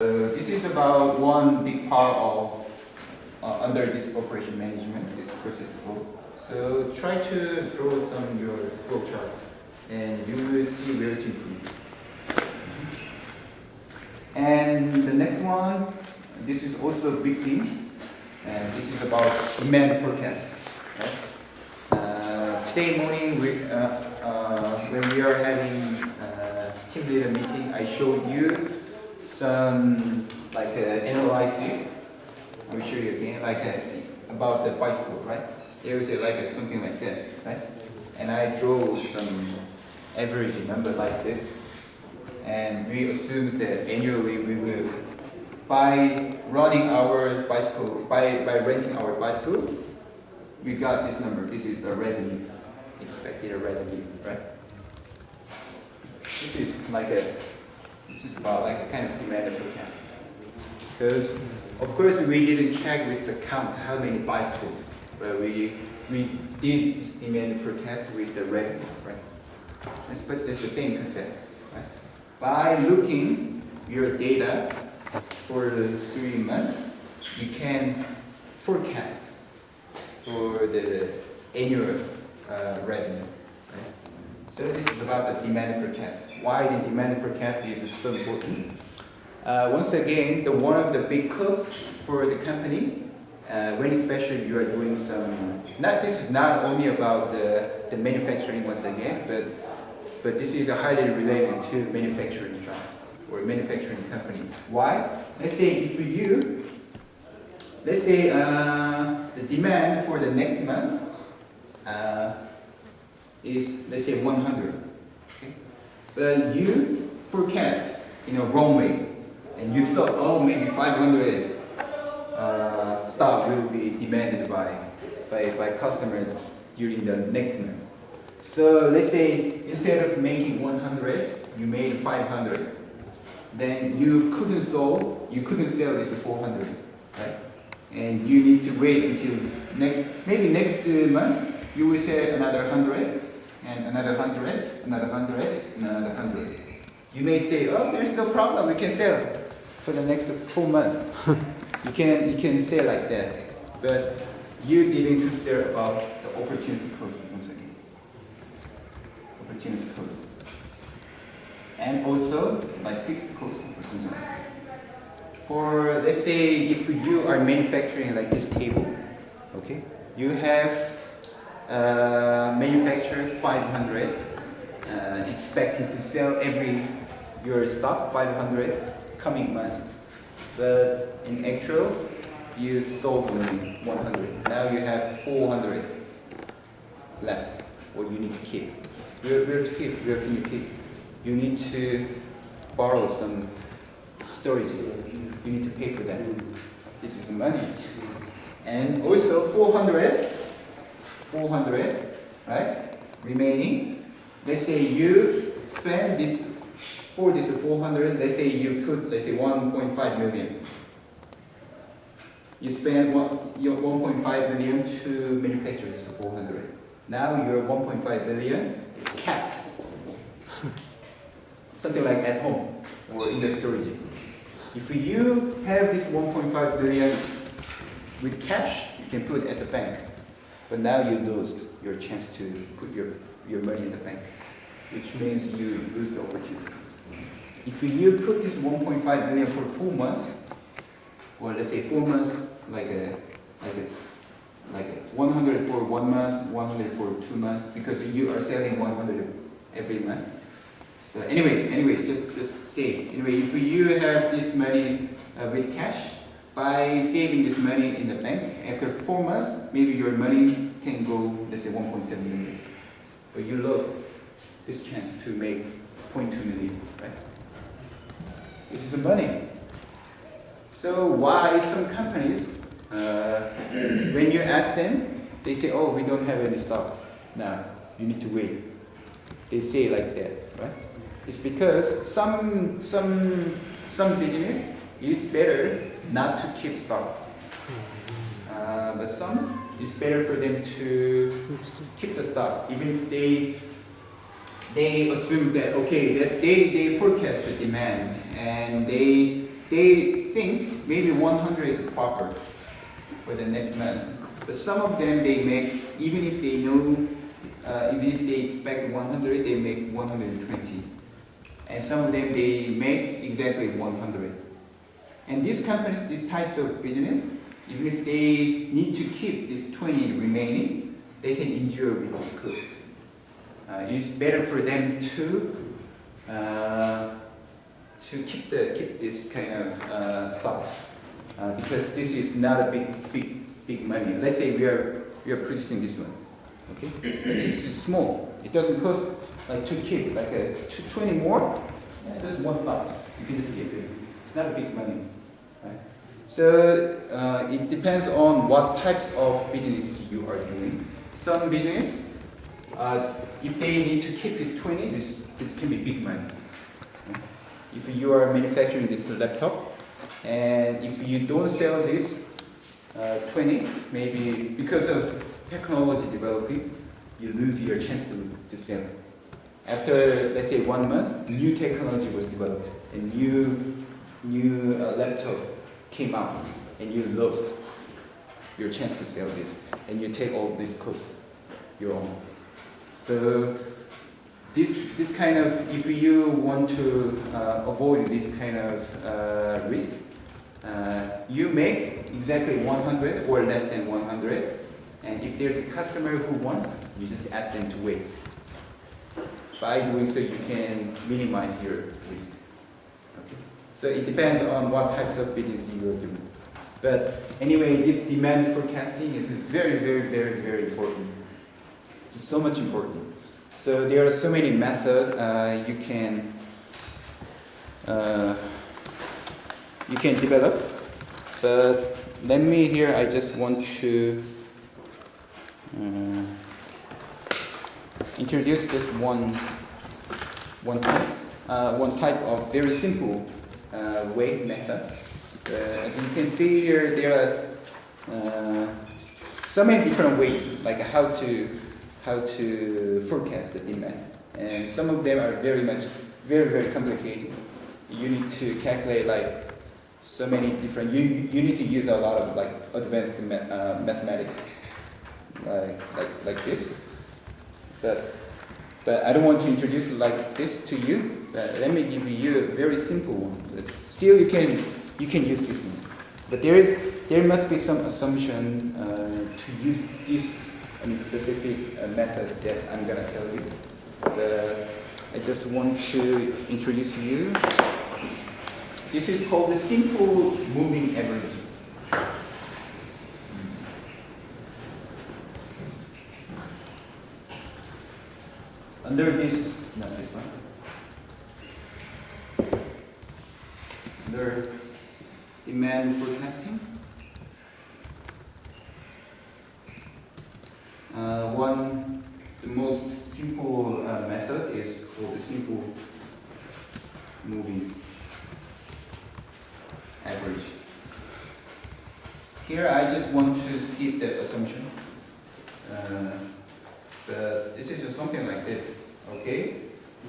This is about one big part of under this operation management, this process flow. So try to draw some your flow chart, and you will see where to improve. And the next one, this is also a big thing, and this is about demand forecast. Right? Today morning, when we are having team leader meeting, I showed you some like analysis. I will show you again, like about the bicycle, right? There is something like this, right? And I draw some average number like this, and we assume that annually we will, by running our bicycle, by renting our bicycle, we got this number. This is the revenue, expected revenue, right? This is about like a kind of demand forecast. Because of course we didn't check with the count how many bicycles, but we did this demand forecast with the revenue, right? It's the same concept, right? By looking your data for the 3 months, you can forecast for the annual revenue. Right? So this is about the demand forecast. Why the demand forecast is so important? Once again, one of the big costs for the company, when especially you are doing some, this is not only about the manufacturing once again, but this is highly related to manufacturing job or manufacturing company. Why? Let's say the demand for the next month is, let's say 100. Okay? But you forecast in a wrong way, and you thought, oh, maybe 500 stock will be demanded by customers during the next month. So let's say instead of making 100, you made 500. Then you couldn't sell this 400, right? And you need to wait until next month you will sell another 100, and another 100, another 100, another 100. You may say, oh, there's no problem, we can sell for the next 4 months. you can say like that, but you didn't consider about the opportunity cost once again. Opportunity cost. And also like fixed cost or something like that. For let's say if you are manufacturing like this table, okay, you have manufactured 500, expecting to sell your stock 500 coming month, but in actual you sold only 100. Now you have 400 left, or you need to keep. Where can you keep? You need to borrow some storage. You need to pay for that. This is the money. And also 400, right? Remaining. Let's say you spend this for this 400. Let's say you put 1.5 million. You spend your 1.5 million to manufacture this 400. Now your 1.5 million is capped. Something like at home or in the storage. If you have this 1.5 billion with cash, you can put it at the bank. But now you lost your chance to put your money in the bank, which means you lose the opportunity. If you put this 1.5 billion for 4 months, or let's say 4 months, like 100 for 1 month, 100 for 2 months, because you are selling 100 every month. So anyway, just say, if you have this money with cash, by saving this money in the bank, after 4 months, maybe your money can go, let's say 1.7 million. But you lost this chance to make 0.2 million, right? This is the money. So why some companies, when you ask them, they say, oh, we don't have any stock. Now, you need to wait. They say like that, right? It's because some business it is better not to keep stock, but some it's better for them to keep the stock, even if they assume that okay, that they forecast the demand and they they think maybe 100 is proper for the next month. But some of them they make, even if they know, even if they expect 100, they make 120. And some of them they make exactly 100. And these companies, these types of business, even if they need to keep this 20 remaining, they can endure with this cost. It's better for them to keep this kind of stock because this is not a big money. Let's say we are producing this one, okay? This is small. It doesn't cost like to keep like a 20 more. Yeah, just $1. You can just keep it. It's not a big money, right? So it depends on what types of business you are doing. Some business, if they need to keep this 20, this can be big money. If you are manufacturing this laptop, and if you don't sell this 20, maybe because of technology developing, you lose your chance to sell. After, let's say, 1 month, new technology was developed, a new laptop came out, and you lost your chance to sell this, and you take all this cost your own. So this kind of, if you want to avoid this kind of risk, you make exactly 100 or less than 100, and if there's a customer who wants, you just ask them to wait. By doing so, you can minimize your risk. Okay. So it depends on what types of business you are doing. But anyway, this demand forecasting is very, very, very, very important. It's so much important. So there are so many methods you can develop. But let me here. I just want to introduce this one type of very simple weight method. As you can see here, there are so many different ways, like how to forecast the demand, and some of them are very, very complicated. You need to calculate like so many different. You need to use a lot of like advanced mathematics, like this. But I don't want to introduce like this to you. Let me give you a very simple one. But still, you can use this one. But there must be some assumption to use this specific method that I'm gonna tell you. I just want to introduce you. This is called the simple moving average. Under this, not this one. Under demand forecasting, the most simple method is called the simple moving average. Here I just want to skip the assumption. But this is just something like this, okay?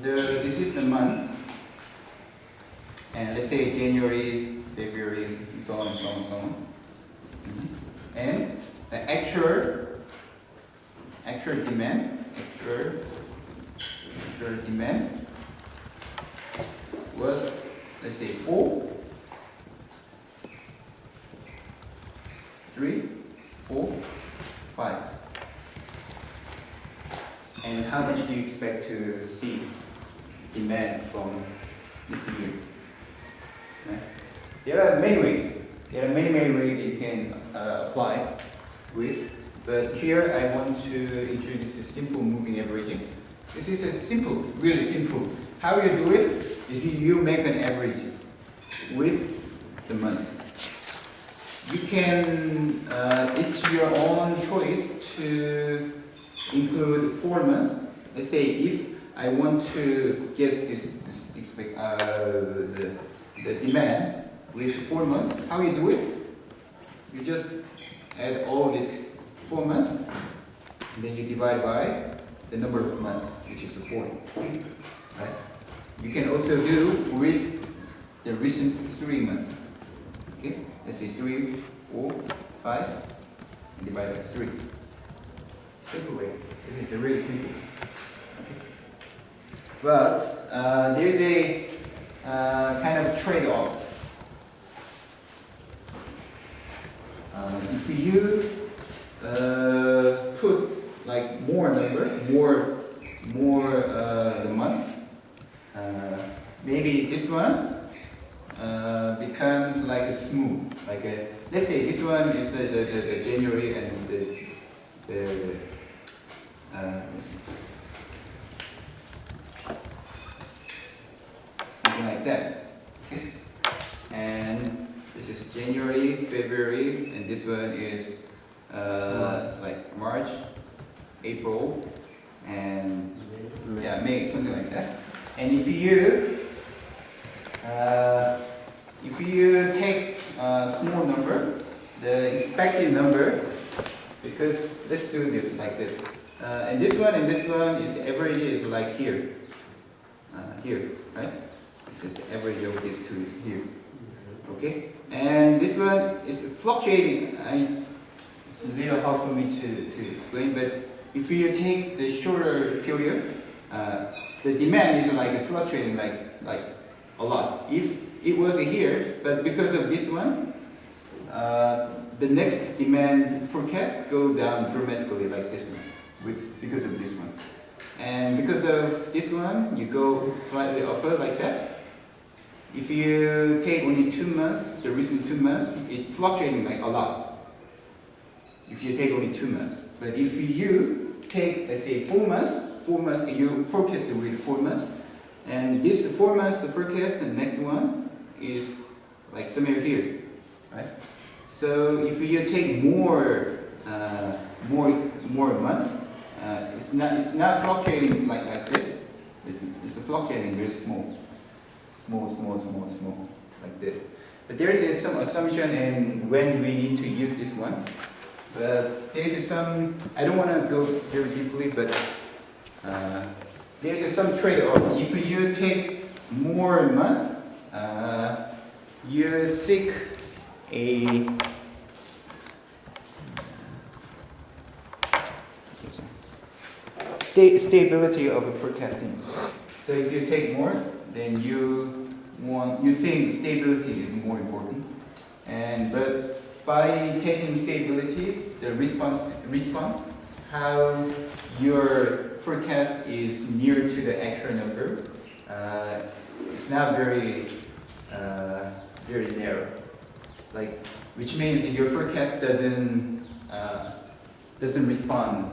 This is the month, and let's say January, February, and so on and so on and so on. And the actual demand was, let's say 4, 3, 4, 5. And how much do you expect to see demand from this year? Right? There are many ways. There are many ways you can apply with. But here I want to introduce a simple moving averaging. This is a simple, really simple. How you do it is you make an average with the months. You can, it's your own choice to include 4 months. Let's say if I want to guess the demand with 4 months, how you do it? You just add all these 4 months, and then you divide by the number of months, which is 4. Right? You can also do with the recent 3 months. Okay, let's say 3, 4, 5, and divide by 3. Simple way. This is really simple. Okay. But there is a kind of trade-off. If you put like more number, more the month, maybe this one becomes like a smooth, like a, let's say this one is the January and this let's see. Something like that. Okay. And this is January, February, and this one is like March, April, and yeah, May, something like that. And if you take a small number, the expected number, because let's do this like this, and this one is the average is like here, right? This is the average of these two is here. Okay, and this one is fluctuating. It's a little hard for me to explain, but if you take the shorter period, the demand is like fluctuating like a lot. If it was here, but because of this one, the next demand forecast go down dramatically like this one, because of this one, and because of this one, you go slightly upper like that. If you take only 2 months, the recent 2 months, it's fluctuating like a lot. If you take only 2 months, but if you take, let's say 4 months, and you forecast it with 4 months, and this 4 months the forecast, the next one is like somewhere here, right? So if you take more months, it's not fluctuating like this. It's fluctuating really small, like this. But there is some assumption in when we need to use this one. But there is some, I don't want to go very deeply, but there is some trade-off. If you take more months, you seek a stability of a forecasting. So if you take more, then you think stability is more important. But by taking stability, the response, how your forecast is near to the actual number, it's not very narrow. Like, which means your forecast doesn't respond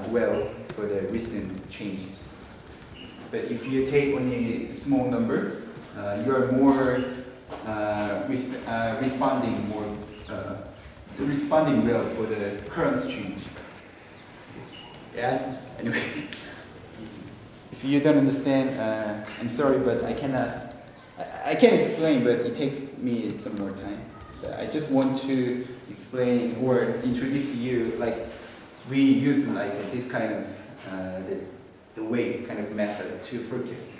well for the recent changes. But if you take only a small number, you are more responding well for the current change. Yes. Anyway, if you don't understand, I'm sorry, but I can explain, but it takes me some more time. But I just want to explain or introduce you, like we use like this kind of the way kind of method to forecast.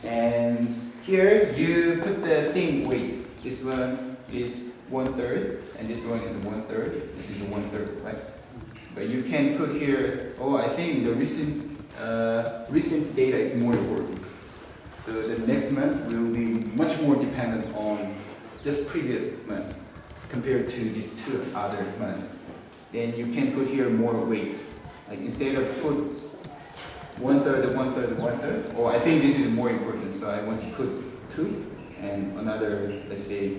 And here you put the same weight. This one is 1/3, and this one is 1/3. This is 1/3, right? But you can put here. Oh, I think the recent data is more important. So the next month will be much more dependent on just previous months compared to these 2 other months. Then you can put here more weight. Like instead of put 1/3, 1/3, 1/3. Oh, I think this is more important, so I want to put 2 and another, let's say,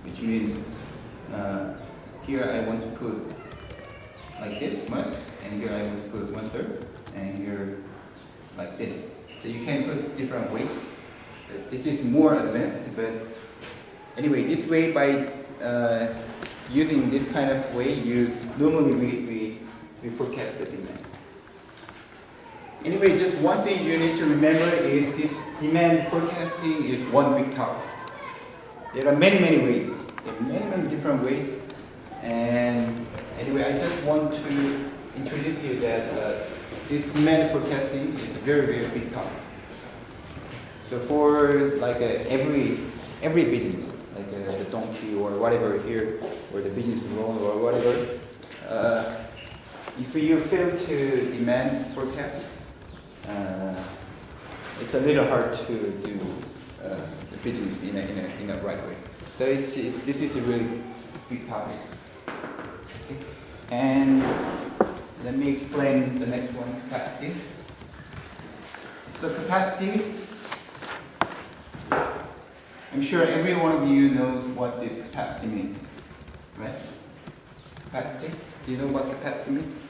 which means here I want to put like this much, and here I want to put 1/3, and here like this. So you can put different weights. This is more advanced, but anyway, this way by using this kind of way, normally we forecast the demand. Anyway, just one thing you need to remember is this demand forecasting is 1 big topic. There are many ways. There are many different ways. And anyway, I just want to introduce you that this demand forecasting is a very big topic. So for like every business, like the donkey or whatever here, or the business loan or whatever, if you fail to demand forecast, it's a little hard to do the business in a right way. So this is a really big topic. Okay. And let me explain the next one, capacity. So capacity, I'm sure every one of you knows what this capacity means, right? Capacity, do you know what capacity means?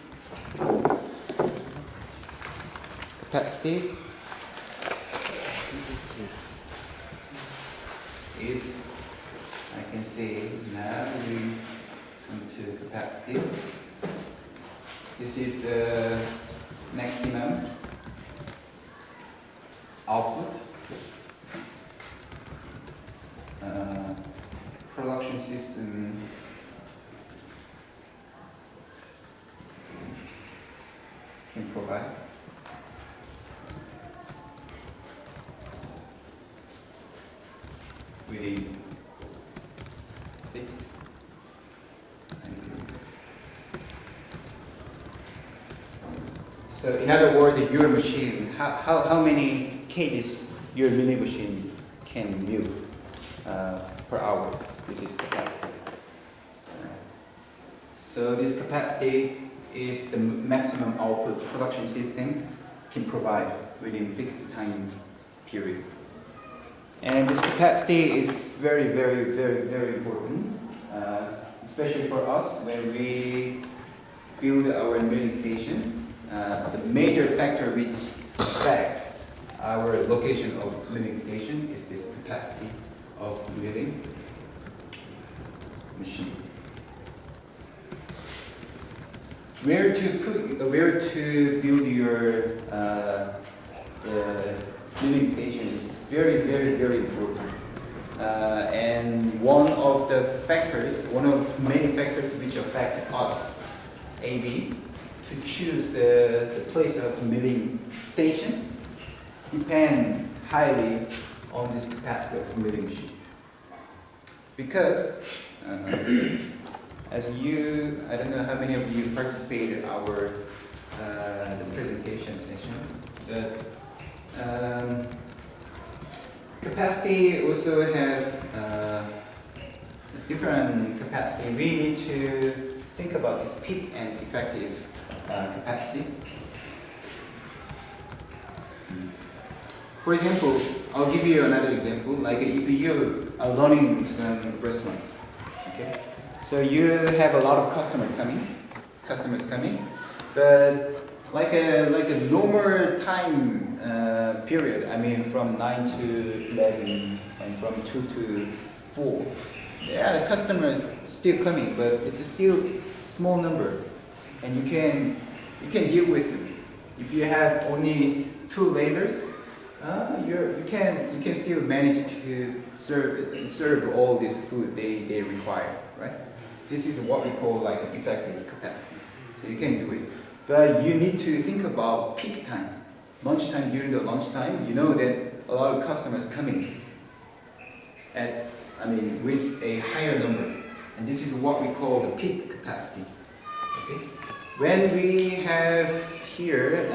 Capacity is, I can say now we come to capacity. This is the maximum output production system can provide. Within fixed. So in other words, your machine, how many kgs your milling machine can mill per hour? This is capacity. So this capacity is the maximum output production system can provide within fixed time period. And this capacity is very, very, very, very important, especially for us when we build our milling station. The major factor which affects our location of milling station is this capacity of milling machine. Where to build your milling station is very, very, very important. And one of many factors which affect us, AB, to choose the place of milling station depend highly on this capacity of milling machine. Because I don't know how many of you participated in our the presentation session, but capacity also has different capacity. We need to think about this peak and effective capacity. For example, I'll give you another example. Like if you are running some restaurant, okay, so you have a lot of customers coming, but like a normal time period. I mean, from 9 to 11 and from 2 to 4. Yeah, the customers still coming, but it's still small number, and you can deal with them. If you have only 2 laborers, you can still manage to serve all this food they require, right? This is what we call like an effective capacity. So you can do it, but you need to think about peak time, lunchtime. During the lunchtime, you know that a lot of customers coming with a higher number, and this is what we call the peak capacity. Okay, when we have here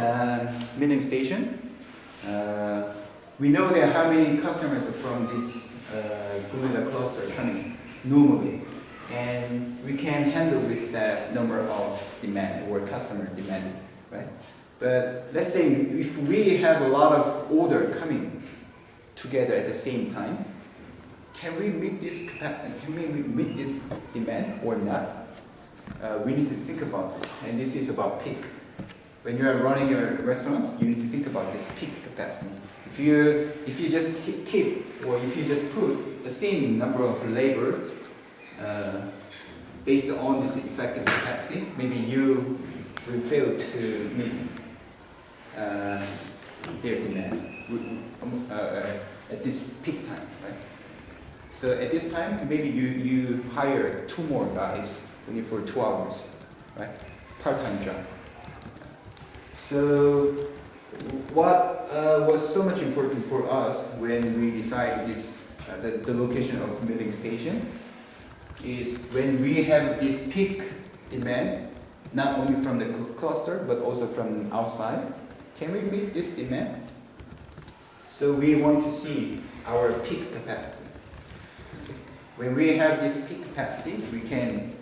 milling station. We know that how many customers are from this Gorilla cluster coming normally, and we can handle with that number of demand or customer demand, right? But let's say if we have a lot of order coming together at the same time, can we meet this capacity? Can we meet this demand or not? We need to think about this, and this is about peak. When you are running your restaurant, you need to think about this peak capacity. If you just keep or if you just put the same number of labor based on this effective capacity, maybe you will fail to meet their demand at this peak time, right? So at this time, maybe you hire 2 more guys only for 2 hours, right? Part-time job. So what was so much important for us when we decided this, the location of milling station is when we have this peak demand, not only from the cluster but also from outside. Can we meet this demand? So we want to see our peak capacity. When we have this peak capacity, we can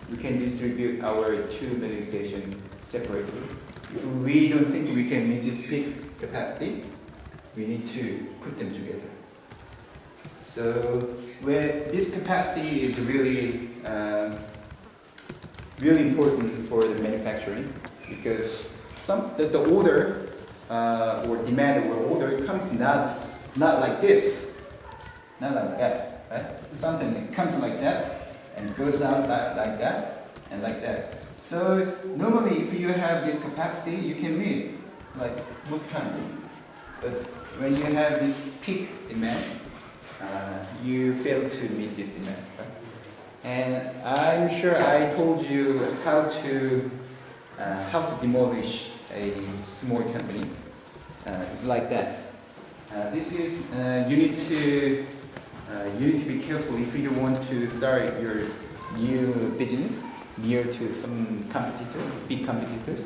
distribute our two milling stations separately. If we don't think we can meet this peak capacity, we need to put them together. So where this capacity is really really important for the manufacturing, because the order or demand or order comes not like this, not like that, right? Sometimes it comes like that and goes down like that and like that. So normally if you have this capacity, you can meet like most times. But when you have this peak demand, you fail to meet this demand, right? And I'm sure I told you how to demolish a small company. It's like that. This is you need to be careful if you want to start your new business near to some competitor, big competitor.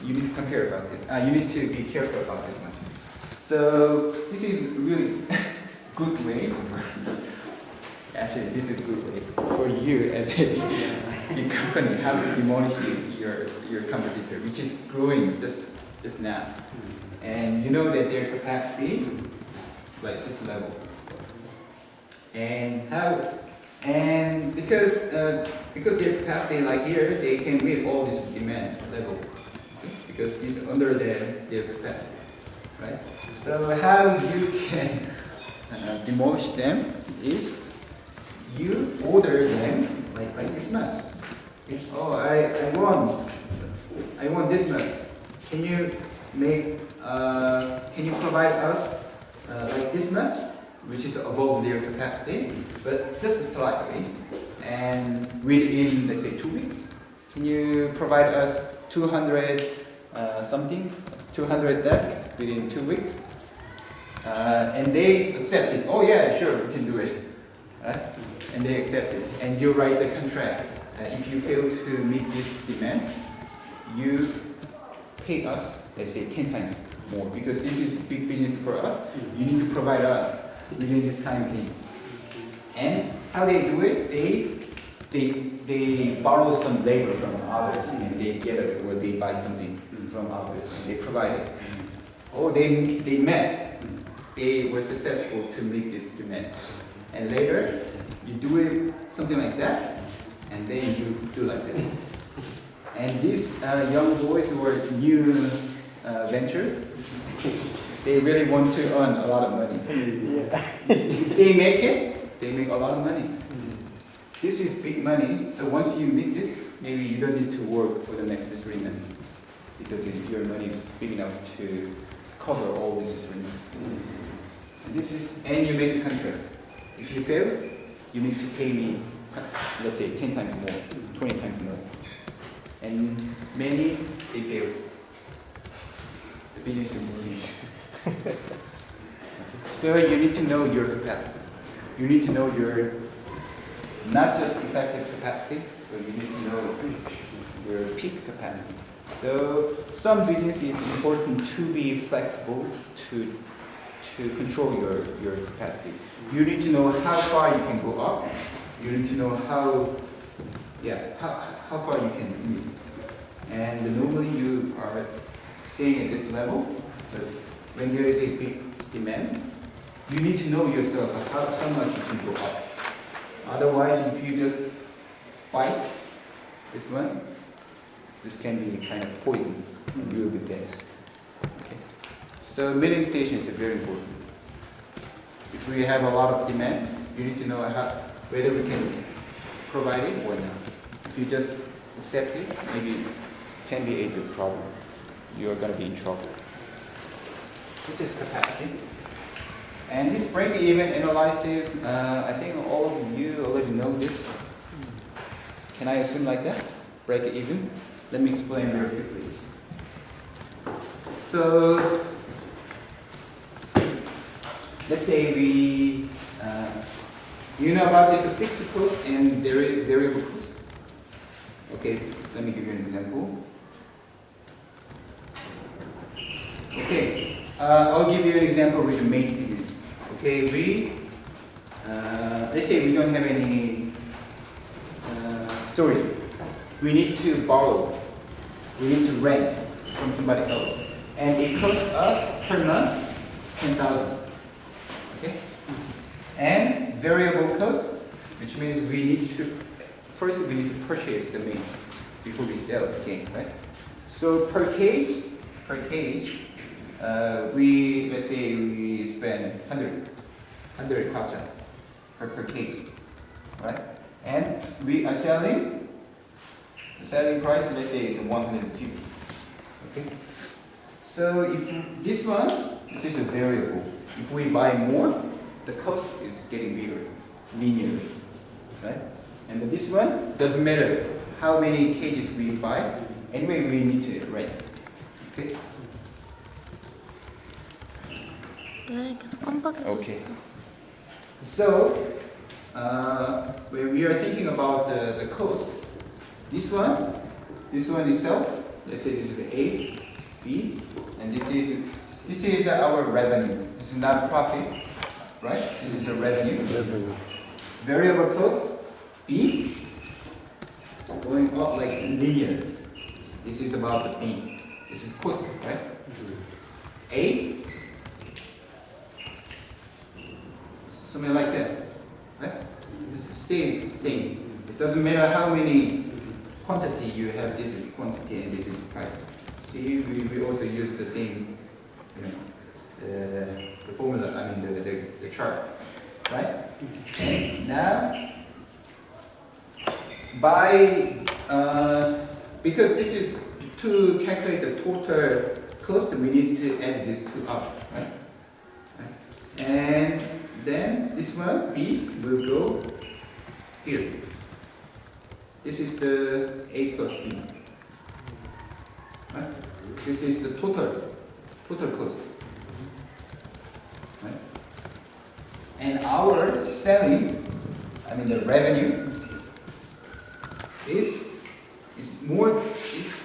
You need to compare about this. You need to be careful about this one. So this is really good way. Actually, this is good way for you as a big company how to demolish your competitor, which is growing just now. And you know that their capacity is like this level. And because their capacity like here, they can meet all this demand level. Okay? Because it's under their capacity, right? So how you can demolish them is you order them like this much. Oh, I want this much. Can you provide us like this much, which is above their capacity, but just slightly, and within, let's say, 2 weeks? Can you provide us 200 desks within 2 weeks? And they accept it. Oh yeah, sure, we can do it. Right? And they accept it. And you write the contract. If you fail to meet this demand, you pay us, let's say, 10 times more, because this is big business for us. You need to provide us within this time thing. And how they do it, they borrow some labor from others, and they get it, or they buy something from others, and they provide it. Oh, they met. They were successful to meet this demand. And later, you do it something like that, and then you do like that. And these young boys who are new ventures, they really want to earn a lot of money. If they make it, they make a lot of money. This is big money, so once you make this, maybe you don't need to work for the next 3 months, because your money is big enough to cover all this 3 months. And you make a contract. If you fail, you need to pay me, let's say, 10 times more, 20 times more. And many, they fail. The business is moving. So you need to know your capacity. You need to know your, not just effective capacity, but you need to know your peak capacity. So some business is important to be flexible, to control your capacity. You need to know how far you can go up. You need to know how far you can move. And normally you are staying at this level, but when there is a big demand, you need to know yourself how much you can go up. Otherwise, if you just bite this one, this can be kind of poison, and you will be dead. Okay. So milling station is very important. If we have a lot of demand, you need to know whether we can provide it or not. If you just accept it, maybe it can be a big problem. You are going to be in trouble. This is capacity. And this break-even analysis, I think all of you already know this. Can I assume like that? Break-even? Let me explain very quickly. So let's say we, you know about this fixed cost and variable cost. Okay, let me give you an example. Okay, I'll give you an example with the main business. Okay, let's say we don't have any storage. We need to borrow. We need to rent from somebody else, and it costs us per month 10,000. Okay, and variable cost, which means we need to purchase the main before we sell it again, right? So per cage, let's say we spend 100,000 per cage, right? And we are selling, the selling price, let's say is 150. Okay. So if this is a variable. If we buy more, the cost is getting bigger, linear, right? And this one doesn't matter how many cages we buy. Anyway, we need to rent. Okay. 왜 계속 깜빡이고 Okay. 있어? So, when we are thinking about the cost, this one itself, let's say this is the A, this is B, and this is our revenue. This is not profit, right? This is a revenue. Variable cost, B, it's going up like linear. This is about the B. This is cost, right? A, something like that, right? This stays the same. It doesn't matter how many quantity you have. This is quantity and this is price. See, we also use the same, the formula. I mean the chart, right? And now, because this is to calculate the total cost, we need to add these two up, right? And then this one, B, will go here. This is the A plus B. Right? This is the total cost. Right? And our selling, I mean the revenue, is more.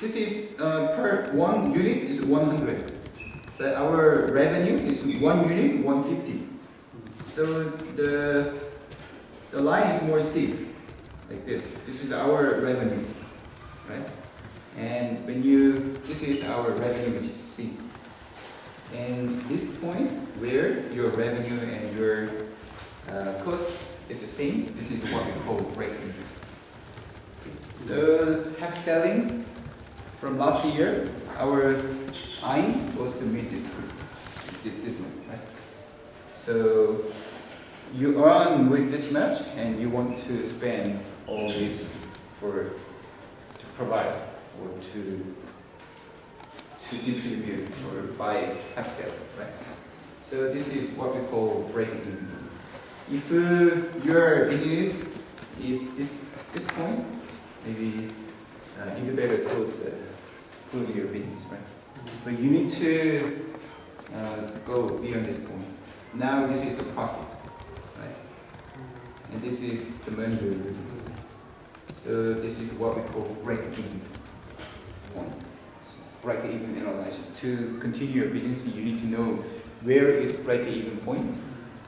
This is per one unit is 100, but our revenue is 1 unit 150. So the line is more steep, like this. This is our revenue, right? And this is our revenue, which is C. And this point where your revenue and your cost is the same, this is what we call break-even. So half selling from last year, our aim was to meet this one, right? So you earn with this much, and you want to spend all this to provide or to distribute or buy half sale, right? So this is what we call break-even. If your business is this point, maybe you better close your business, right? But you need to go beyond this point. Now this is the profit, right? And this is the money you're using. So this is what we call break-even point. Break-even analysis. To continue your business, you need to know where is break-even point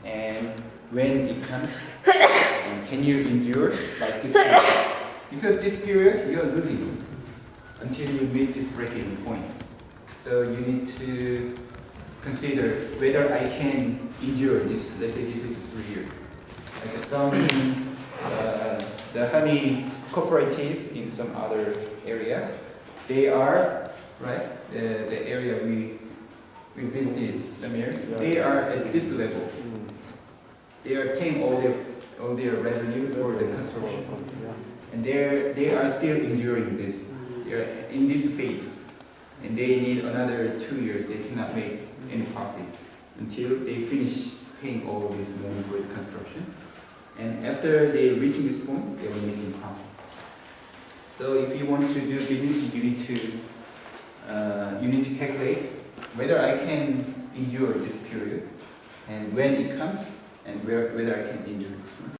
and when it comes, and can you endure like this period? Because this period you are losing until you meet this break-even point. So you need to consider whether I can endure this. Let's say this is 3 years. Like some the honey cooperative in some other area, they are right. The area we visited some years, they are at this level. They are paying all their revenue for the construction, and they are still enduring this. They are in this phase, and they need another 2 years. They cannot make any profit until they finish paying all this money for the construction. And after they reaching this point, they will making profit. So if you want to do business, you need to calculate whether I can endure this period, and when it comes, and whether I can endure this one.